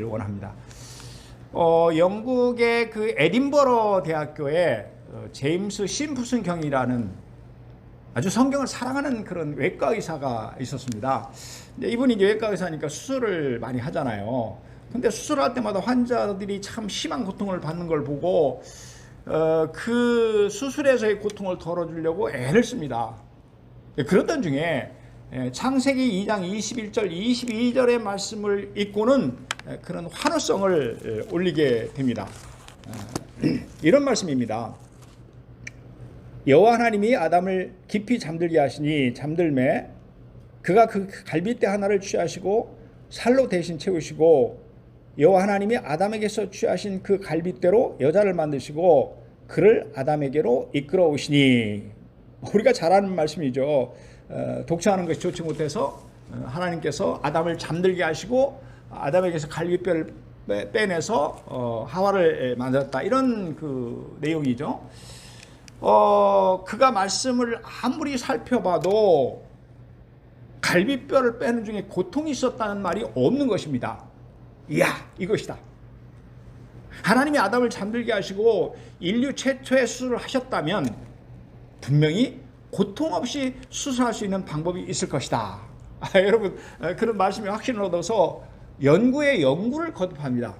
되기를 원합니다. 영국의 그 에딘버러 대학교에 제임스 심프슨 경이라는 아주 성경을 사랑하는 그런 외과 의사가 있었습니다. 이분이 외과 의사니까 수술을 많이 하잖아요. 근데 수술할 때마다 환자들이 참 심한 고통을 받는 걸 보고 그 수술에서의 고통을 덜어주려고 애를 씁니다. 그랬던 중에 창세기 2장 21절 22절의 말씀을 읽고는 그런 환호성을 올리게 됩니다. 이런 말씀입니다. 여호와 하나님이 아담을 깊이 잠들게 하시니 잠들매 그가 그 갈빗대 하나를 취하시고 살로 대신 채우시고 여호와 하나님이 아담에게서 취하신 그 갈빗대로 여자를 만드시고 그를 아담에게로 이끌어 오시니. 우리가 잘 아는 말씀이죠. 독차하는 것이 좋지 못해서 하나님께서 아담을 잠들게 하시고 아담에게서 갈빗뼈를 빼내서 하와를 만들었다, 이런 그 내용이죠. 그가 말씀을 아무리 살펴봐도 갈빗뼈를 빼는 중에 고통이 있었다는 말이 없는 것입니다. 이야, 이것이다. 하나님이 아담을 잠들게 하시고 인류 최초의 수술을 하셨다면 분명히 고통 없이 수술할 수 있는 방법이 있을 것이다. 여러분, 그런 말씀에 확신을 얻어서 연구에 연구를 거듭합니다.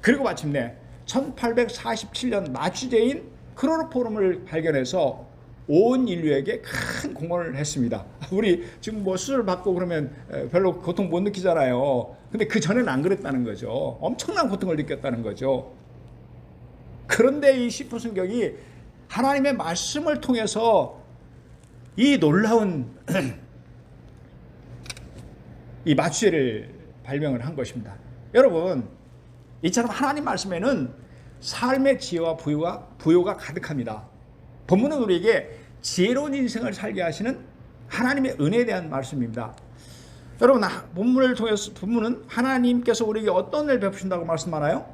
그리고 마침내 1847년 마취제인 클로로폼을 발견해서 온 인류에게 큰 공헌을 했습니다. 우리 지금 뭐 수술 받고 그러면 별로 고통 못 느끼잖아요. 근데 그 전에는 안 그랬다는 거죠. 엄청난 고통을 느꼈다는 거죠. 그런데 이 시프슨경이 하나님의 말씀을 통해서 이 놀라운 이 마취제를 발명을 한 것입니다. 여러분, 이처럼 하나님 말씀에는 삶의 지혜와 부요가 가득합니다. 본문은 우리에게 지혜로운 인생을 살게 하시는 하나님의 은혜에 대한 말씀입니다. 여러분, 본문을 통해서 본문은 하나님께서 우리에게 어떤 은혜를 베푸신다고 말씀하나요?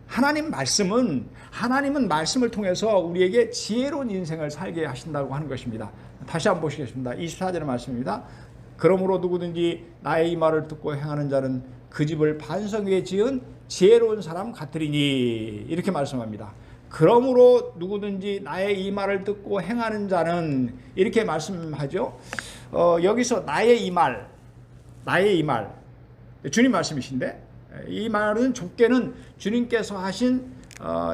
하나님은 말씀을 통해서 우리에게 지혜로운 인생을 살게 하신다고 하는 것입니다. 다시 한번 보시겠습니다. 24절의 말씀입니다. 그러므로 누구든지 나의 이 말을 듣고 행하는 자는 그 집을 반석 위에 지은 지혜로운 사람 같으리니, 이렇게 말씀합니다. 그러므로 누구든지 나의 이 말을 듣고 행하는 자는, 이렇게 말씀하죠. 여기서 나의 이 말, 주님 말씀이신데, 이 말은 좁게는 주님께서 하신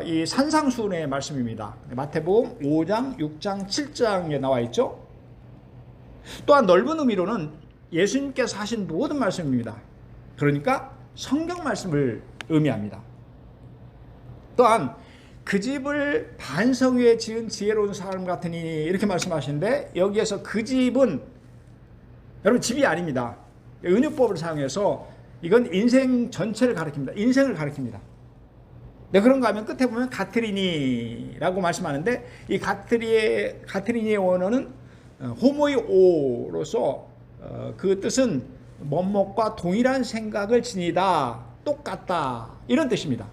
이 산상수훈의 말씀입니다. 마태복음 5장, 6장, 7장에 나와 있죠. 또한 넓은 의미로는 예수님께서 하신 모든 말씀입니다. 그러니까 성경 말씀을 의미합니다. 또한 그 집을 반석 위에 지은 지혜로운 사람 같으니, 이렇게 말씀하시는데, 여기에서 그 집은 여러분 집이 아닙니다. 은유법을 사용해서 이건 인생 전체를 가리킵니다. 인생을 가리킵니다. 네, 그런가 하면 끝에 보면 가트리니라고 말씀하는데, 이 가트리니의 원어는 호모이오로서 그 뜻은 뭐뭐과 동일한 생각을 지니다, 똑같다, 이런 뜻입니다.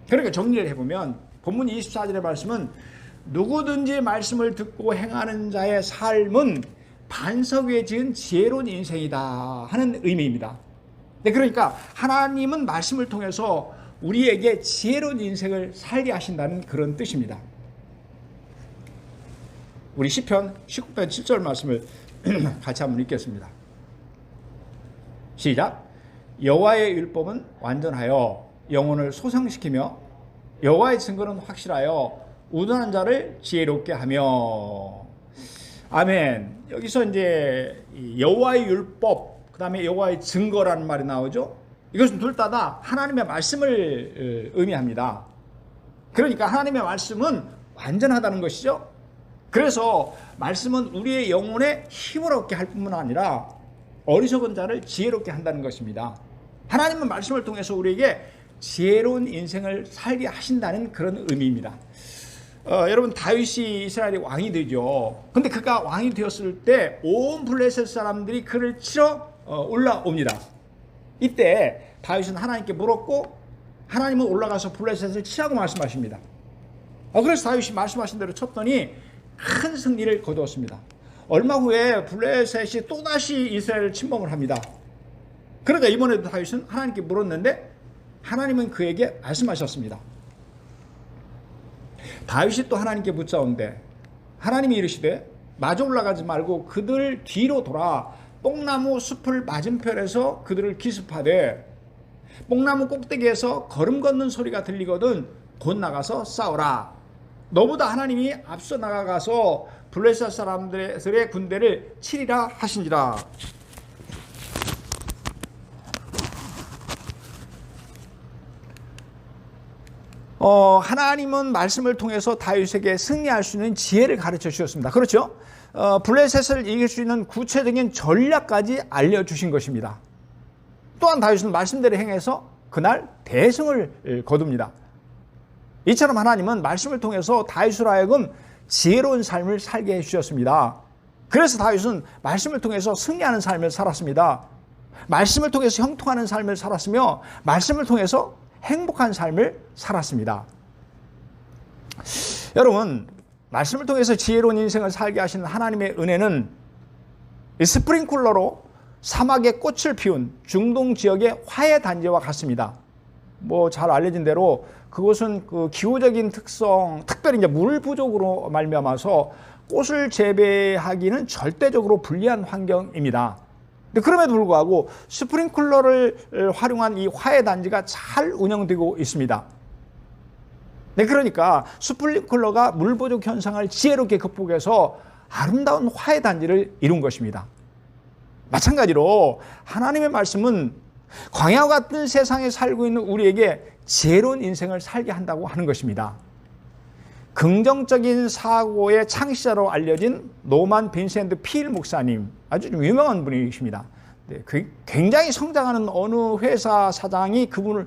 그러니까 정리를 해보면 본문 24절의 말씀은 누구든지 말씀을 듣고 행하는 자의 삶은 반석 위에 지은 지혜로운 인생이다 하는 의미입니다. 네, 그러니까 하나님은 말씀을 통해서 우리에게 지혜로운 인생을 살게 하신다는 그런 뜻입니다. 우리 시편 19편 7절 말씀을 같이 한번 읽겠습니다. 시작. 여호와의 율법은 완전하여 영혼을 소생시키며 여호와의 증거는 확실하여 우둔한 자를 지혜롭게 하며. 아멘. 여기서 이제 여호와의 율법, 그 다음에 여호와의 증거라는 말이 나오죠. 이것은 둘 다 하나님의 말씀을 의미합니다. 그러니까 하나님의 말씀은 완전하다는 것이죠. 그래서 말씀은 우리의 영혼에 힘을 얻게 할 뿐만 아니라 어리석은 자를 지혜롭게 한다는 것입니다. 하나님은 말씀을 통해서 우리에게 지혜로운 인생을 살게 하신다는 그런 의미입니다. 여러분, 다윗이 이스라엘의 왕이 되죠. 근데 그가 왕이 되었을 때 온 블레셋 사람들이 그를 치러 올라옵니다. 이때 다윗은 하나님께 물었고, 하나님은 올라가서 블레셋을 치라고 말씀하십니다. 그래서 다윗이 말씀하신 대로 쳤더니 큰 승리를 거두었습니다. 얼마 후에 블레셋이 또다시 이스라엘을 침범을 합니다. 그러자 이번에도 다윗은 하나님께 물었는데 하나님은 그에게 말씀하셨습니다. 다윗이 또 하나님께 묻자온대 하나님이 이르시되 마저 올라가지 말고 그들 뒤로 돌아 뽕나무 숲을 맞은편에서 그들을 기습하되 뽕나무 꼭대기에서 걸음 걷는 소리가 들리거든 곧 나가서 싸우라. 너보다 하나님이 앞서 나가가서 블레셋 사람들의 군대를 치리라 하신지라. 하나님은 말씀을 통해서 다윗에게 승리할 수 있는 지혜를 가르쳐 주셨습니다. 그렇죠? 블레셋을 이길 수 있는 구체적인 전략까지 알려주신 것입니다. 또한 다윗은 말씀대로 행해서 그날 대승을 거둡니다. 이처럼 하나님은 말씀을 통해서 다윗으로 하여금 지혜로운 삶을 살게 해주셨습니다. 그래서 다윗은 말씀을 통해서 승리하는 삶을 살았습니다. 말씀을 통해서 형통하는 삶을 살았으며 말씀을 통해서 행복한 삶을 살았습니다. 여러분, 말씀을 통해서 지혜로운 인생을 살게 하시는 하나님의 은혜는 스프링클러로 사막에 꽃을 피운 중동 지역의 화훼 단지와 같습니다. 잘 알려진 대로 그곳은 그 기후적인 특성, 특별히 이제 물 부족으로 말미암아서 꽃을 재배하기는 절대적으로 불리한 환경입니다. 그럼에도 불구하고 스프링클러를 활용한 이 화훼 단지가 잘 운영되고 있습니다. 그러니까 스프링클러가 물 부족 현상을 지혜롭게 극복해서 아름다운 화훼 단지를 이룬 것입니다. 마찬가지로 하나님의 말씀은 광야와 같은 세상에 살고 있는 우리에게 지혜로운 인생을 살게 한다고 하는 것입니다. 긍정적인 사고의 창시자로 알려진 노만 빈센트 필 목사님, 아주 좀 유명한 분이십니다. 굉장히 성장하는 어느 회사 사장이 그분을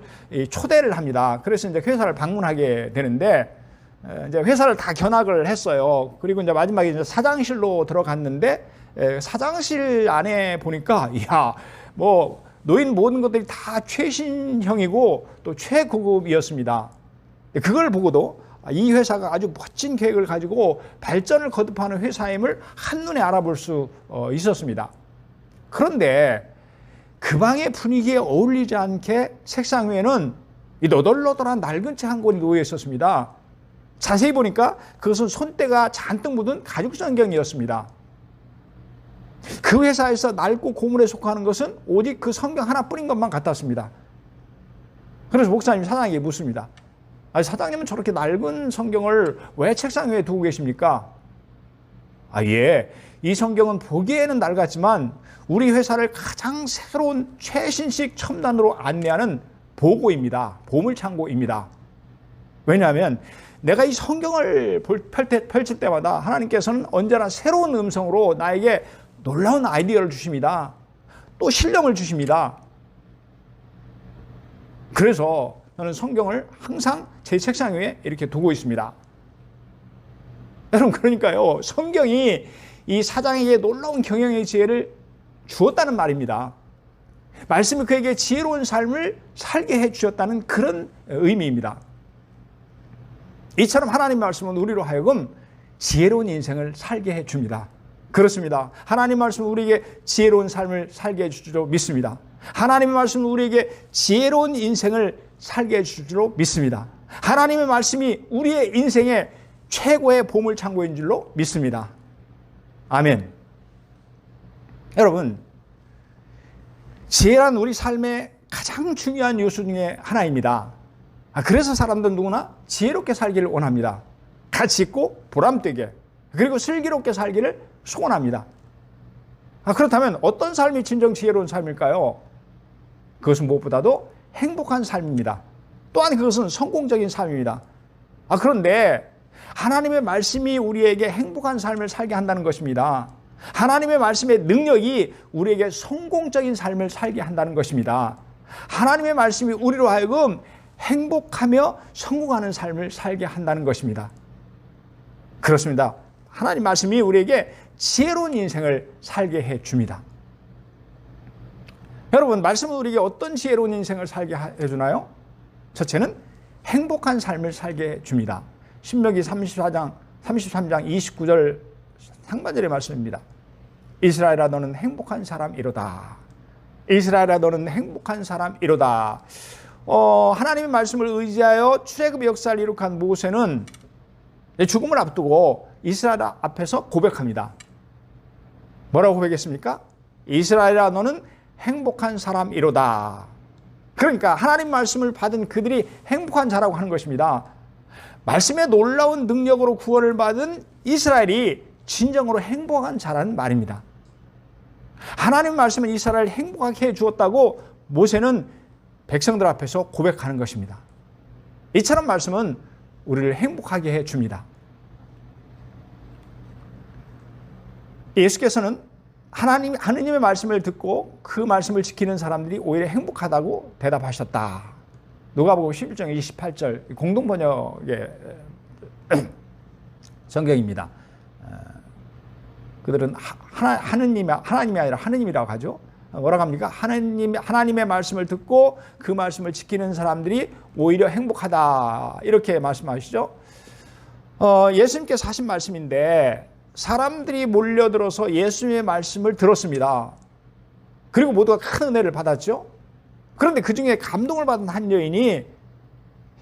초대를 합니다. 그래서 이제 회사를 방문하게 되는데 이제 회사를 다 견학을 했어요. 그리고 이제 마지막에 이제 사장실로 들어갔는데 사장실 안에 보니까 노인 모든 것들이 다 최신형이고 또 최고급이었습니다. 그걸 보고도 이 회사가 아주 멋진 계획을 가지고 발전을 거듭하는 회사임을 한눈에 알아볼 수 있었습니다. 그런데 그 방의 분위기에 어울리지 않게 책상 위에는 이 너덜너덜한 낡은 책 한 권이 놓여 있었습니다. 자세히 보니까 그것은 손때가 잔뜩 묻은 가죽 성경이었습니다. 그 회사에서 낡고 고물에 속하는 것은 오직 그 성경 하나뿐인 것만 같았습니다. 그래서 목사님 사장에게 묻습니다. 사장님은 저렇게 낡은 성경을 왜 책상 위에 두고 계십니까? 이 성경은 보기에는 낡았지만 우리 회사를 가장 새로운 최신식 첨단으로 안내하는 보고입니다. 보물창고입니다. 왜냐하면 내가 이 성경을 펼칠 때마다 하나님께서는 언제나 새로운 음성으로 나에게 놀라운 아이디어를 주십니다. 또 신령을 주십니다. 그래서 저는 성경을 항상 제 책상 위에 이렇게 두고 있습니다. 여러분, 그러니까요, 성경이 이 사장에게 놀라운 경영의 지혜를 주었다는 말입니다. 말씀이 그에게 지혜로운 삶을 살게 해주셨다는 그런 의미입니다. 이처럼 하나님 말씀은 우리로 하여금 지혜로운 인생을 살게 해줍니다. 그렇습니다. 하나님 말씀은 우리에게 지혜로운 삶을 살게 해줄 줄로 믿습니다. 하나님의 말씀은 우리에게 지혜로운 인생을 살게 해줄 줄로 믿습니다. 하나님의 말씀이 우리의 인생의 최고의 보물창고인 줄로 믿습니다. 아멘. 여러분, 지혜란 우리 삶의 가장 중요한 요소 중에 하나입니다. 그래서 사람들은 누구나 지혜롭게 살기를 원합니다. 가치 있고 보람되게, 그리고 슬기롭게 살기를 소원합니다. 그렇다면 어떤 삶이 진정 지혜로운 삶일까요? 그것은 무엇보다도 행복한 삶입니다. 또한 그것은 성공적인 삶입니다. 그런데 하나님의 말씀이 우리에게 행복한 삶을 살게 한다는 것입니다. 하나님의 말씀의 능력이 우리에게 성공적인 삶을 살게 한다는 것입니다. 하나님의 말씀이 우리로 하여금 행복하며 성공하는 삶을 살게 한다는 것입니다. 그렇습니다. 하나님 말씀이 우리에게 지혜로운 인생을 살게 해줍니다. 여러분, 말씀은 우리에게 어떤 지혜로운 인생을 살게 해주나요? 첫째는 행복한 삶을 살게 해줍니다. 신명기 33장 29절 상반절의 말씀입니다. 이스라엘아, 너는 행복한 사람이로다. 이스라엘아 너는 행복한 사람이로다. 하나님의 말씀을 의지하여 출애굽의 역사를 이룩한 모세는 죽음을 앞두고 이스라엘 앞에서 고백합니다. 뭐라고 고백했습니까? 이스라엘아 너는 행복한 사람이로다. 그러니까 하나님 말씀을 받은 그들이 행복한 자라고 하는 것입니다. 말씀의 놀라운 능력으로 구원을 받은 이스라엘이 진정으로 행복한 자라는 말입니다. 하나님 말씀은 이스라엘을 행복하게 해주었다고 모세는 백성들 앞에서 고백하는 것입니다. 이처럼 말씀은 우리를 행복하게 해줍니다. 예수께서는 하느님의 말씀을 듣고 그 말씀을 지키는 사람들이 오히려 행복하다고 대답하셨다. 누가복음 11장 28절 공동번역의 성경입니다. 그들은 하나님이 아니라 하느님이라고 하죠. 뭐라고 합니까? 하나님의 말씀을 듣고 그 말씀을 지키는 사람들이 오히려 행복하다. 이렇게 말씀하시죠. 예수님께서 하신 말씀인데 사람들이 몰려들어서 예수님의 말씀을 들었습니다. 그리고 모두가 큰 은혜를 받았죠. 그런데 그 중에 감동을 받은 한 여인이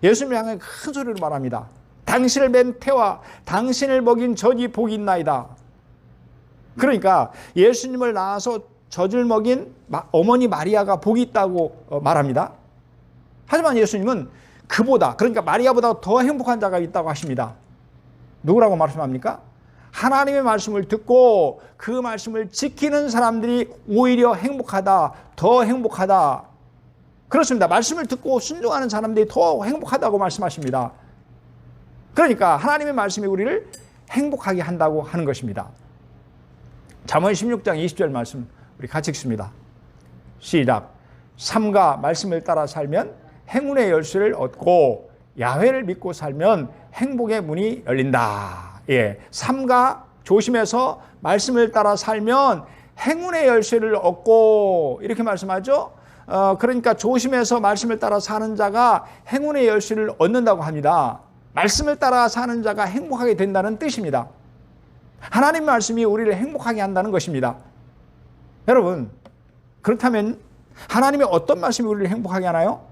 예수님을 향해 큰 소리로 말합니다. 당신을 뵌 태와 당신을 먹인 젖이 복이 있나이다. 그러니까 예수님을 낳아서 젖을 먹인 어머니 마리아가 복이 있다고 말합니다. 하지만 예수님은 그보다, 그러니까 마리아보다 더 행복한 자가 있다고 하십니다. 누구라고 말씀합니까? 하나님의 말씀을 듣고 그 말씀을 지키는 사람들이 오히려 행복하다, 더 행복하다. 그렇습니다. 말씀을 듣고 순종하는 사람들이 더 행복하다고 말씀하십니다. 그러니까 하나님의 말씀이 우리를 행복하게 한다고 하는 것입니다. 잠언 16장 20절 말씀 우리 같이 읽습니다. 시작. 삼가 말씀을 따라 살면 행운의 열쇠를 얻고 야훼를 믿고 살면 행복의 문이 열린다. 예, 삼가 조심해서 말씀을 따라 살면 행운의 열쇠를 얻고 이렇게 말씀하죠. 그러니까 조심해서 말씀을 따라 사는 자가 행운의 열쇠를 얻는다고 합니다. 말씀을 따라 사는 자가 행복하게 된다는 뜻입니다. 하나님 말씀이 우리를 행복하게 한다는 것입니다. 여러분, 그렇다면 하나님의 어떤 말씀이 우리를 행복하게 하나요?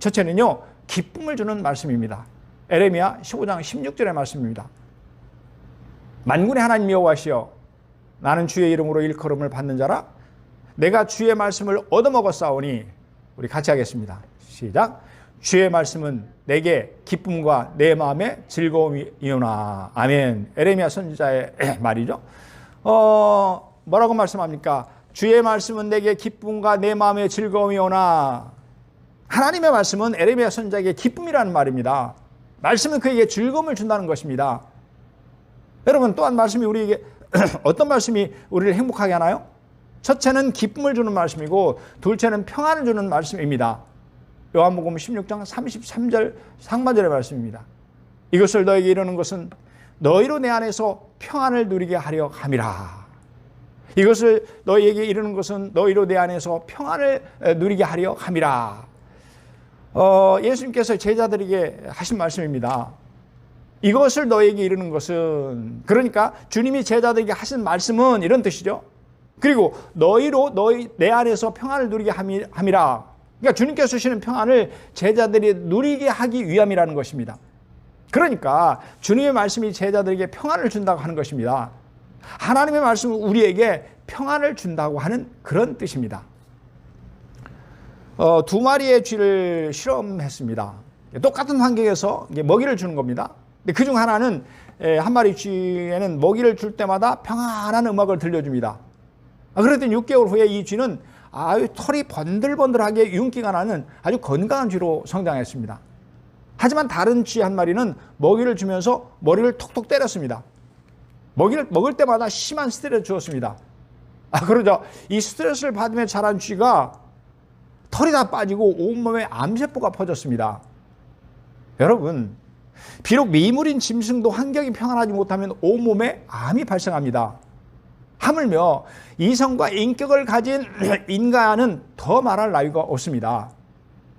첫째는요, 기쁨을 주는 말씀입니다. 에레미야 15장 16절의 말씀입니다. 만군의 하나님 여호와시여, 나는 주의 이름으로 일컬음을 받는 자라. 내가 주의 말씀을 얻어먹었사오니. 우리 같이 하겠습니다. 시작. 주의 말씀은 내게 기쁨과 내 마음의 즐거움이오나. 아멘. 에레미야 선지자의 말이죠. 뭐라고 말씀합니까? 주의 말씀은 내게 기쁨과 내 마음의 즐거움이오나. 하나님의 말씀은 에레미야 선지자에게 기쁨이라는 말입니다. 말씀은 그에게 즐거움을 준다는 것입니다. 여러분, 또한 말씀이 우리에게 어떤 말씀이 우리를 행복하게 하나요? 첫째는 기쁨을 주는 말씀이고 둘째는 평안을 주는 말씀입니다. 요한복음 16장 33절 상반절의 말씀입니다. 이것을 너에게 이르는 것은 너희로 내 안에서 평안을 누리게 하려 함이라. 이것을 너희에게 이르는 것은 너희로 내 안에서 평안을 누리게 하려 함이라. 예수님께서 제자들에게 하신 말씀입니다. 이것을 너희에게 이르는 것은, 그러니까 주님이 제자들에게 하신 말씀은 이런 뜻이죠. 그리고 내 안에서 평안을 누리게 함이라. 그러니까 주님께서 주시는 평안을 제자들이 누리게 하기 위함이라는 것입니다. 그러니까 주님의 말씀이 제자들에게 평안을 준다고 하는 것입니다. 하나님의 말씀은 우리에게 평안을 준다고 하는 그런 뜻입니다. 두 마리의 쥐를 실험했습니다. 똑같은 환경에서 먹이를 주는 겁니다. 근데 그중 하나는 한 마리 쥐에는 먹이를 줄 때마다 평안한 음악을 들려줍니다. 그랬더니 6개월 후에 이 쥐는 털이 번들번들하게 윤기가 나는 아주 건강한 쥐로 성장했습니다. 하지만 다른 쥐 한 마리는 먹이를 주면서 머리를 톡톡 때렸습니다. 먹이를 먹을 때마다 심한 스트레스를 주었습니다. 그러자 이 스트레스를 받으며 자란 쥐가 털이 다 빠지고 온몸에 암세포가 퍼졌습니다. 여러분, 비록 미물인 짐승도 환경이 평안하지 못하면 온몸에 암이 발생합니다. 하물며 이성과 인격을 가진 인간은 더 말할 나위가 없습니다.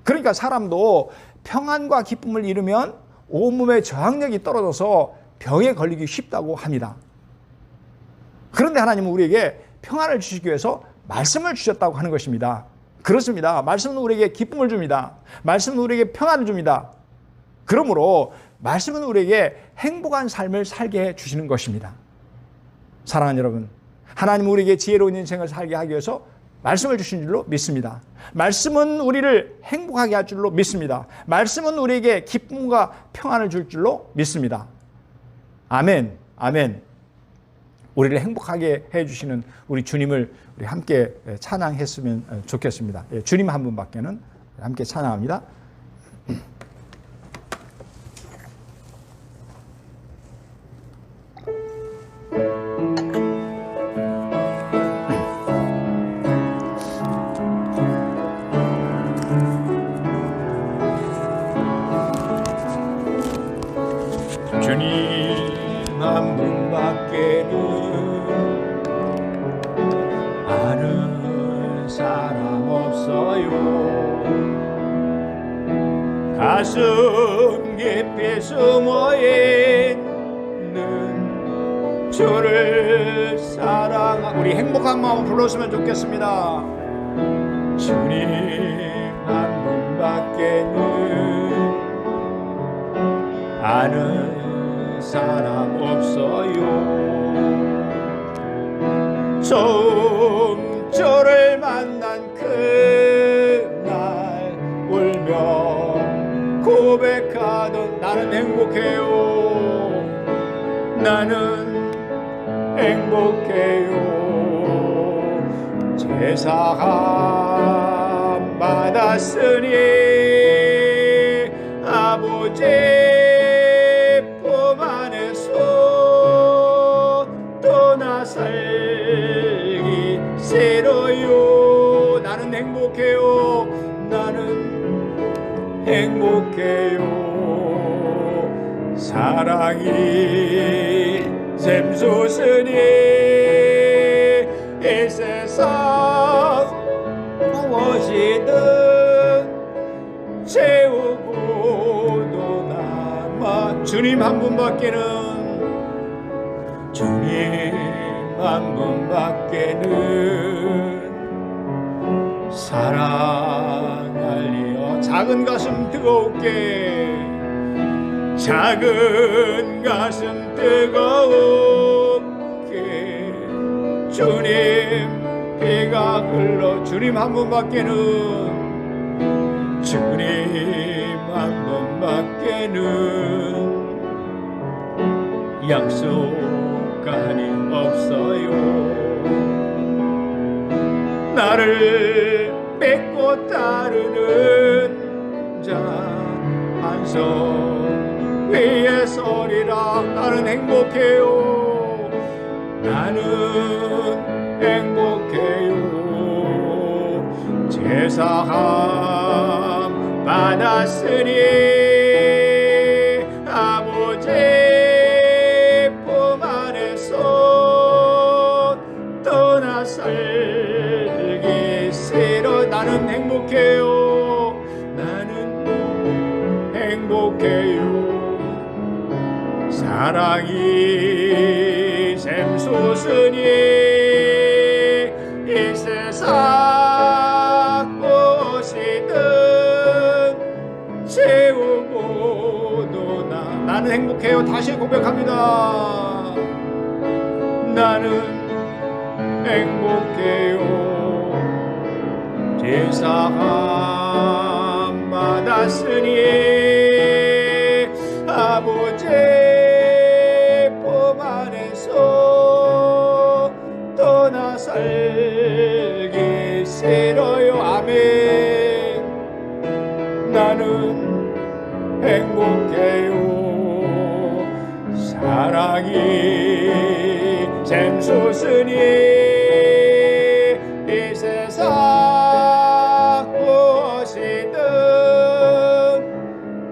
그러니까 사람도 평안과 기쁨을 잃으면 온몸의 저항력이 떨어져서 병에 걸리기 쉽다고 합니다. 그런데 하나님은 우리에게 평안을 주시기 위해서 말씀을 주셨다고 하는 것입니다. 그렇습니다. 말씀은 우리에게 기쁨을 줍니다. 말씀은 우리에게 평안을 줍니다. 그러므로 말씀은 우리에게 행복한 삶을 살게 해 주시는 것입니다. 사랑하는 여러분, 하나님은 우리에게 지혜로운 인생을 살게 하기 위해서 말씀을 주신 줄로 믿습니다. 말씀은 우리를 행복하게 할 줄로 믿습니다. 말씀은 우리에게 기쁨과 평안을 줄 줄로 믿습니다. 아멘, 아멘. 우리를 행복하게 해주시는 우리 주님을 우리 함께 찬양했으면 좋겠습니다. 주님 한 분밖에는 함께 찬양합니다. 주님 한 분밖에는 아는 사람 없어요. 가슴 깊이 숨어 있는 주를 사랑하 우리 행복한 마음 불렀으면 좋겠습니다. 주님 한 분밖에는 아는 사람 없어요. 처음 저를 만난 그날 울며 고백하던 나는 행복해요. 나는 행복해요. 제사함 받았으니 아버지 살기 싫어요. 나는 행복해요. 나는 행복해요. 사랑이 샘솟으니 이 세상 무엇이든 채우고도 남아 주님 한 분밖에는 주님 한 분밖에는 사랑할리어. 작은 가슴 뜨겁게 작은 가슴 뜨겁게 주님 피가 흘러 주님 한 분밖에는 주님 한 분밖에는 약속간이 없어요. 나를 믿고 따르는 자 반석 위에 서리라. 나는 행복해요. 나는 행복해요. 제사함 받았으니 아버지 살기 싫어. 나는 행복해요. 나는 행복해요. 사랑이 샘솟으니 이 세상 무엇이든 채우고도 나는 행복해요. 다시 고백합니다. 나는 행복해요. 제사함 받았으니 아버지 품 안에서 떠나 살기 싫어요. 아멘. 나는 행복해요. 사랑이 샘솟으니 이 세상 무엇이든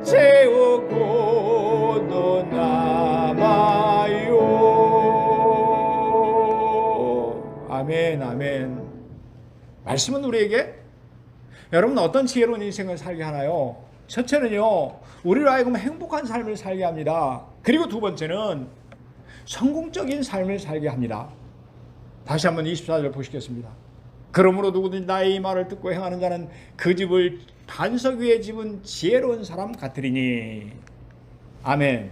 채우고도 남아요. 아멘, 아멘. 말씀은 우리에게 여러분 어떤 지혜로운 인생을 살게 하나요? 첫째는요, 우리로 하여금 행복한 삶을 살게 합니다. 그리고 두 번째는 성공적인 삶을 살게 합니다. 다시 한번 24절 보시겠습니다. 그러므로 누구든지 나의 이 말을 듣고 행하는 자는 그 집을 반석 위에 집은 지혜로운 사람 같으리니. 아멘.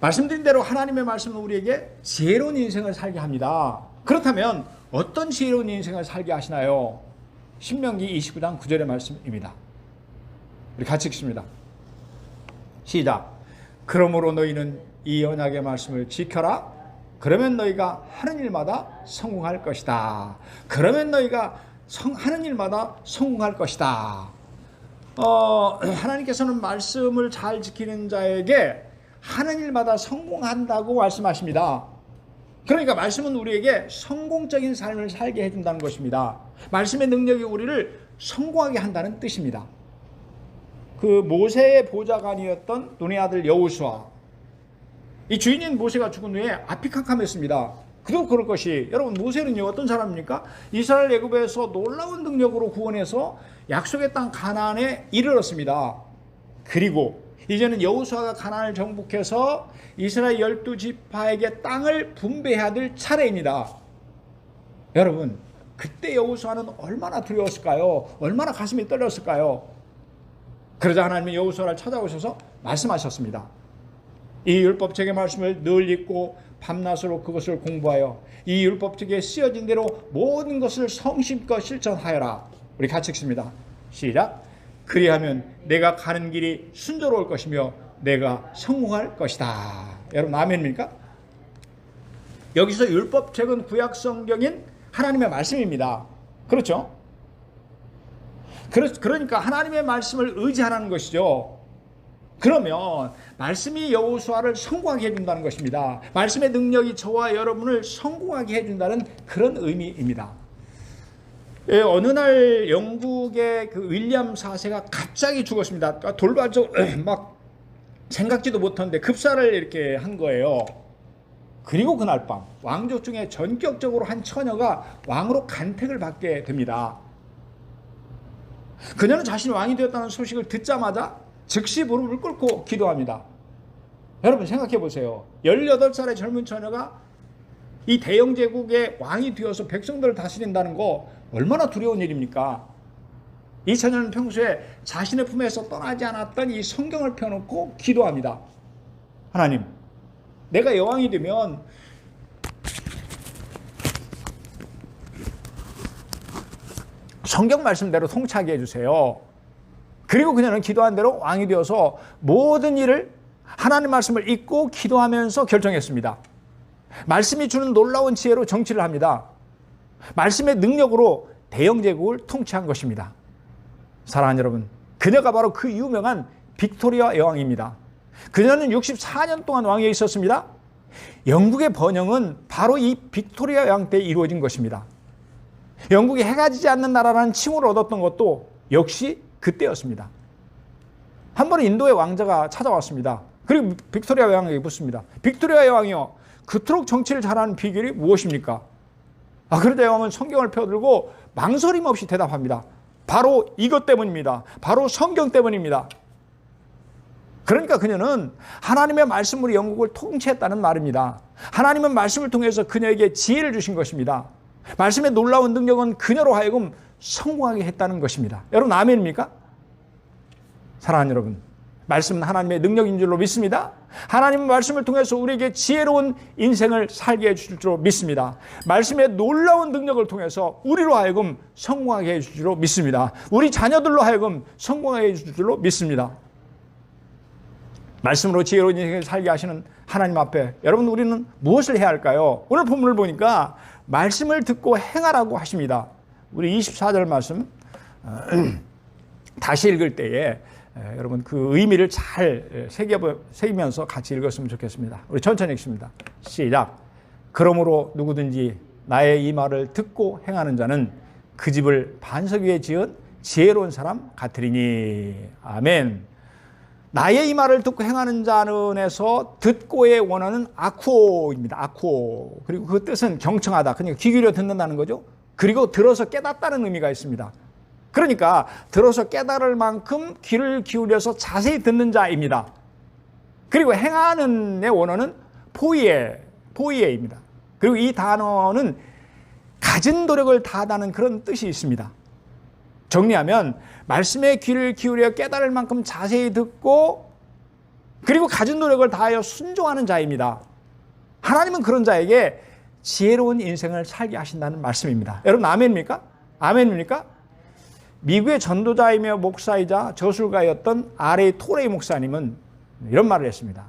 말씀드린 대로 하나님의 말씀은 우리에게 지혜로운 인생을 살게 합니다. 그렇다면 어떤 지혜로운 인생을 살게 하시나요? 신명기 29장 9절의 말씀입니다. 우리 같이 읽습니다. 시작. 그러므로 너희는 이 언약의 말씀을 지켜라. 그러면 너희가 하는 일마다 성공할 것이다. 그러면 너희가 하는 일마다 성공할 것이다. 하나님께서는 말씀을 잘 지키는 자에게 하는 일마다 성공한다고 말씀하십니다. 그러니까 말씀은 우리에게 성공적인 삶을 살게 해준다는 것입니다. 말씀의 능력이 우리를 성공하게 한다는 뜻입니다. 그 모세의 보좌관이었던 눈의 아들 여호수아, 이 주인인 모세가 죽은 후에 앞이 캄캄했습니다. 그도 그럴 것이, 여러분 모세는요 어떤 사람입니까? 이스라엘 애굽에서 놀라운 능력으로 구원해서 약속의 땅 가나안에 이르렀습니다. 그리고 이제는 여호수아가 가나안을 정복해서 이스라엘 12지파에게 땅을 분배해야 될 차례입니다. 여러분 그때 여호수아는 얼마나 두려웠을까요? 얼마나 가슴이 떨렸을까요? 그러자 하나님은 여호수아를 찾아오셔서 말씀하셨습니다. 이 율법책의 말씀을 늘 읽고 밤낮으로 그것을 공부하여 이 율법책에 쓰여진 대로 모든 것을 성심껏 실천하여라. 우리 같이 읽습니다. 시작. 그리하면 내가 가는 길이 순조로울 것이며 내가 성공할 것이다. 여러분 아멘입니까? 여기서 율법책은 구약 성경인 하나님의 말씀입니다. 그렇죠? 그러니까 하나님의 말씀을 의지하라는 것이죠. 그러면 말씀이 여호수아를 성공하게 해준다는 것입니다. 말씀의 능력이 저와 여러분을 성공하게 해준다는 그런 의미입니다. 어느 날 영국의 그 윌리엄 4세가 갑자기 죽었습니다. 돌발적 막 생각지도 못했는데 급사를 이렇게 한 거예요. 그리고 그날 밤 왕족 중에 전격적으로 한 처녀가 왕으로 간택을 받게 됩니다. 그녀는 자신이 왕이 되었다는 소식을 듣자마자 즉시 무릎을 꿇고 기도합니다. 여러분 생각해 보세요. 18살의 젊은 처녀가 이 대영 제국의 왕이 되어서 백성들을 다스린다는 거 얼마나 두려운 일입니까? 이 처녀는 평소에 자신의 품에서 떠나지 않았던 이 성경을 펴놓고 기도합니다. 하나님, 내가 여왕이 되면 성경 말씀대로 통치하게 해주세요. 그리고 그녀는 기도한 대로 왕이 되어서 모든 일을 하나님 말씀을 읽고 기도하면서 결정했습니다. 말씀이 주는 놀라운 지혜로 정치를 합니다. 말씀의 능력으로 대영 제국을 통치한 것입니다. 사랑하는 여러분, 그녀가 바로 그 유명한 빅토리아 여왕입니다. 그녀는 64년 동안 왕위에 있었습니다. 영국의 번영은 바로 이 빅토리아 여왕 때 이루어진 것입니다. 영국이 해가 지지 않는 나라라는 칭호를 얻었던 것도 역시 그때였습니다. 한 번 인도의 왕자가 찾아왔습니다. 그리고 빅토리아 여왕에게 묻습니다. 빅토리아 여왕이요, 그토록 정치를 잘하는 비결이 무엇입니까? 그러자 여왕은 성경을 펴들고 망설임 없이 대답합니다. 바로 이것 때문입니다. 바로 성경 때문입니다. 그러니까 그녀는 하나님의 말씀으로 영국을 통치했다는 말입니다. 하나님은 말씀을 통해서 그녀에게 지혜를 주신 것입니다. 말씀의 놀라운 능력은 그녀로 하여금 성공하게 했다는 것입니다. 여러분 아멘입니까? 사랑하는 여러분, 말씀은 하나님의 능력인 줄로 믿습니다. 하나님의 말씀을 통해서 우리에게 지혜로운 인생을 살게 해주실 줄로 믿습니다. 말씀의 놀라운 능력을 통해서 우리로 하여금 성공하게 해주실 줄로 믿습니다. 우리 자녀들로 하여금 성공하게 해주실 줄로 믿습니다. 말씀으로 지혜로운 인생을 살게 하시는 하나님 앞에 여러분 우리는 무엇을 해야 할까요? 오늘 본문을 보니까 말씀을 듣고 행하라고 하십니다. 우리 24절 말씀 다시 읽을 때에 여러분 그 의미를 잘 새기면서 같이 읽었으면 좋겠습니다. 우리 천천히 읽습니다. 시작. 그러므로 누구든지 나의 이 말을 듣고 행하는 자는 그 집을 반석 위에 지은 지혜로운 사람 같으리니. 아멘. 나의 이 말을 듣고 행하는 자는에서 듣고의 원어는 아쿠오입니다. 아쿠오. 그리고 그 뜻은 경청하다. 그러니까 귀 기울여 듣는다는 거죠. 그리고 들어서 깨닫다는 의미가 있습니다. 그러니까 들어서 깨달을 만큼 귀를 기울여서 자세히 듣는 자입니다. 그리고 행하는의 원어는 포이에입니다. 그리고 이 단어는 가진 노력을 다하다는 그런 뜻이 있습니다. 정리하면 말씀에 귀를 기울여 깨달을 만큼 자세히 듣고 그리고 가진 노력을 다하여 순종하는 자입니다. 하나님은 그런 자에게 지혜로운 인생을 살게 하신다는 말씀입니다. 여러분 아멘입니까? 아멘입니까? 미국의 전도자이며 목사이자 저술가였던 R.A. 토레이 목사님은 이런 말을 했습니다.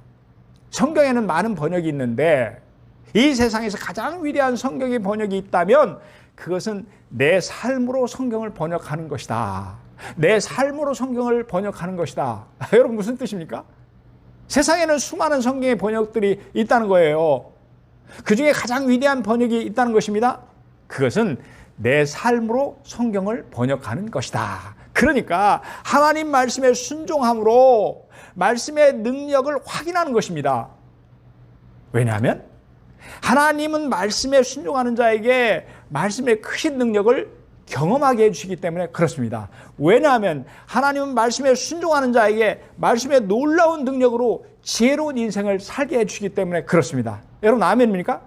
성경에는 많은 번역이 있는데 이 세상에서 가장 위대한 성경의 번역이 있다면 그것은 내 삶으로 성경을 번역하는 것이다. 내 삶으로 성경을 번역하는 것이다. 여러분 무슨 뜻입니까? 세상에는 수많은 성경의 번역들이 있다는 거예요. 그 중에 가장 위대한 번역이 있다는 것입니다. 그것은 내 삶으로 성경을 번역하는 것이다. 그러니까 하나님 말씀에 순종함으로 말씀의 능력을 확인하는 것입니다. 왜냐하면 하나님은 말씀에 순종하는 자에게 말씀의 크신 능력을 경험하게 해주시기 때문에 그렇습니다. 왜냐하면 하나님은 말씀에 순종하는 자에게 말씀의 놀라운 능력으로 지혜로운 인생을 살게 해주시기 때문에 그렇습니다. 여러분 아멘입니까?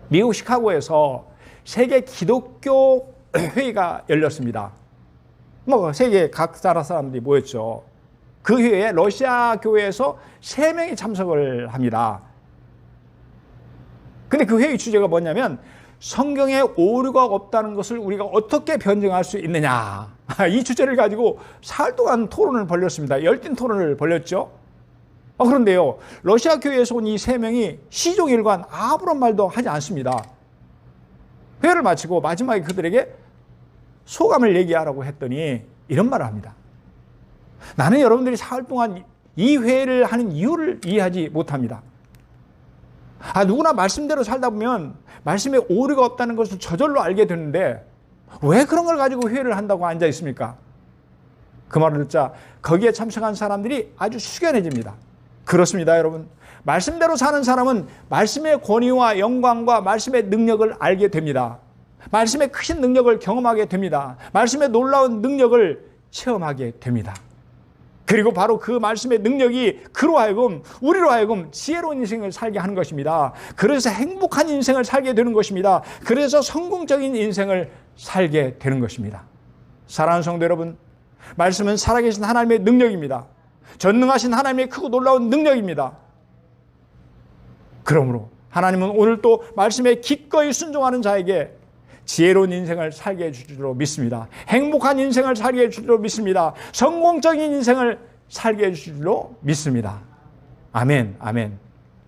미국 시카고에서 세계 기독교 회의가 열렸습니다. 세계 각 나라 사람들이 모였죠. 그 회의에 러시아 교회에서 3명이 참석을 합니다. 근데 그 회의 주제가 뭐냐면 성경에 오류가 없다는 것을 우리가 어떻게 변증할 수 있느냐. 이 주제를 가지고 사흘 동안 토론을 벌였습니다. 열띤 토론을 벌였죠. 그런데요, 러시아 교회에서 온 이 3명이 시종일관 아무런 말도 하지 않습니다. 회의를 마치고 마지막에 그들에게 소감을 얘기하라고 했더니 이런 말을 합니다. 나는 여러분들이 사흘 동안 이 회의를 하는 이유를 이해하지 못합니다. 누구나 말씀대로 살다 보면 말씀에 오류가 없다는 것을 저절로 알게 되는데 왜 그런 걸 가지고 회의를 한다고 앉아 있습니까? 그 말을 듣자 거기에 참석한 사람들이 아주 숙연해집니다. 그렇습니다, 여러분. 말씀대로 사는 사람은 말씀의 권위와 영광과 말씀의 능력을 알게 됩니다. 말씀의 크신 능력을 경험하게 됩니다. 말씀의 놀라운 능력을 체험하게 됩니다. 그리고 바로 그 말씀의 능력이 우리로 하여금 지혜로운 인생을 살게 하는 것입니다. 그래서 행복한 인생을 살게 되는 것입니다. 그래서 성공적인 인생을 살게 되는 것입니다. 사랑하는 성도 여러분, 말씀은 살아계신 하나님의 능력입니다. 전능하신 하나님의 크고 놀라운 능력입니다. 그러므로 하나님은 오늘 또 말씀에 기꺼이 순종하는 자에게 지혜로운 인생을 살게 해줄 줄로 믿습니다. 행복한 인생을 살게 해줄 줄로 믿습니다. 성공적인 인생을 살게 해줄 줄로 믿습니다. 아멘, 아멘.